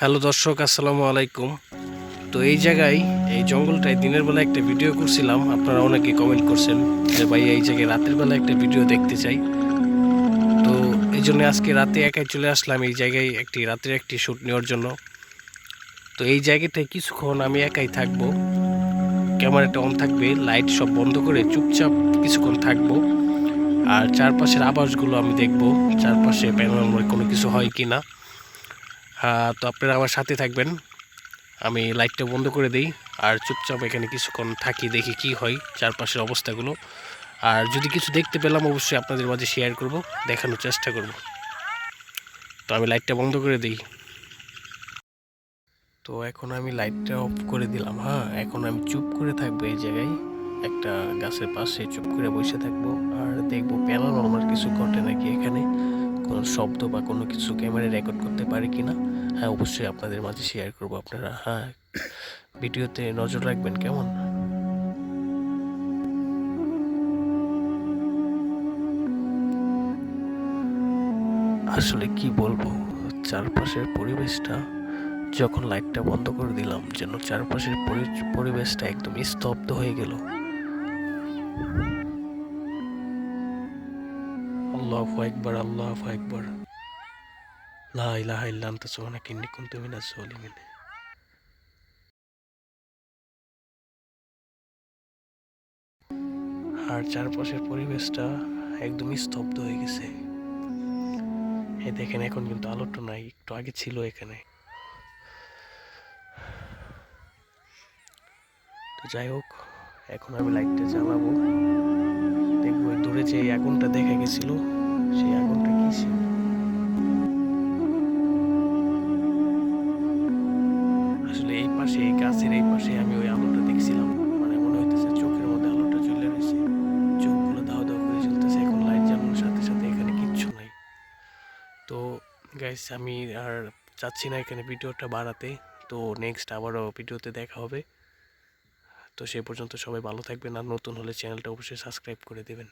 Hello দর্শক, আসসালামু আলাইকুম। তো এই জায়গায় এই জঙ্গলটায় দিনের বেলা একটা ভিডিও করছিলাম, আপনারা অনেকে কমেন্ট করছেন যে ভাই এই জায়গায় রাতের বেলা একটা ভিডিও দেখতে চাই। তো এই জন্য আজকে রাতে একাই চলে আসলাম এই জায়গায় রাতের একটি শ্যুট নেওয়ার জন্য। তো এই জায়গাটায় কিছুক্ষণ আমি একাই থাকবো, ক্যামেরাটা অন থাকবে, লাইট সব বন্ধ করে চুপচাপ কিছুক্ষণ থাকবো। আর চারপাশের আবাসগুলো আমি দেখবো, চারপাশে প্যানোরামার কোনো কিছু হয় কি না। তো আপনারা আমার সাথে থাকবেন। আমি লাইটটা বন্ধ করে দিই আর চুপচাপ এখানে কিছুক্ষণ থাকি, দেখি কি হয় চারপাশের অবস্থাগুলো। আর যদি কিছু দেখতে পেলাম অবশ্যই আপনাদের মাঝে শেয়ার করব, দেখানোর চেষ্টা করব। তো আমি লাইটটা বন্ধ করে দিই। তো এখন আমি লাইটটা অফ করে দিলাম। এখন আমি চুপ করে থাকবো এই জায়গায়, একটা গাছের পাশে চুপ করে বসে থাকবো আর দেখবো প্যানোরামার কিছু ঘটে নাকি এখানে, কোনো শব্দ বা কোনো কিছু ক্যামেরায় রেকর্ড করতে পারি কিনা। অবশ্যই আপনাদের মাঝে শেয়ার করব। আপনারা ভিডিওতে নজর রাখবেন কেমন। আসলে কি বলবো, চারপাশের পরিবেশটা যখন লাইটটা বন্ধ করে দিলাম যেন চারপাশের পরিবেশটা একদম স্তব্ধ হয়ে গেল। আল্লাহু আকবার, আল্লাহু আকবার, লা ইলাহা ইল্লা আনতা সুবহানাকা ইন্নী কুনতু মিনাজ জালিমিন। আর চারপাশের পরিবেশটা একদম স্তব্ধ হয়ে গেছে। এই দেখেন এখন কিন্তু আলোটা নাই, একটু আগে ছিল এখানে। তো যাই হোক, এখন আমি লাইটটা জ্বালাবো, দেখবো ওই দূরে যে আগুনটা দেখা গেছিল সেই আগুনটা কি ছিল। আসলে এই পাশে, এই গাছের এই পাশে আমি ওই আলোটা দেখছিলাম, মানে মনে হইতেছে চোখের মধ্যে আলোটা জ্বলে রয়েছে, চোখগুলো দাও দাও করে জ্বলতেছে। এখন লাইট জ্বালানোর সাথে সাথে এখানে কিচ্ছু নাই। তো গাইস, আমি আর চাচ্ছি না এখানে ভিডিওটা বাড়াতে। তো নেক্সট আবারও ভিডিওতে দেখা হবে। তো সে পর্যন্ত সবাই ভালো থাকবেন, আর নতুন হলে চ্যানেলটা অবশ্যই সাবস্ক্রাইব করে দেবেন।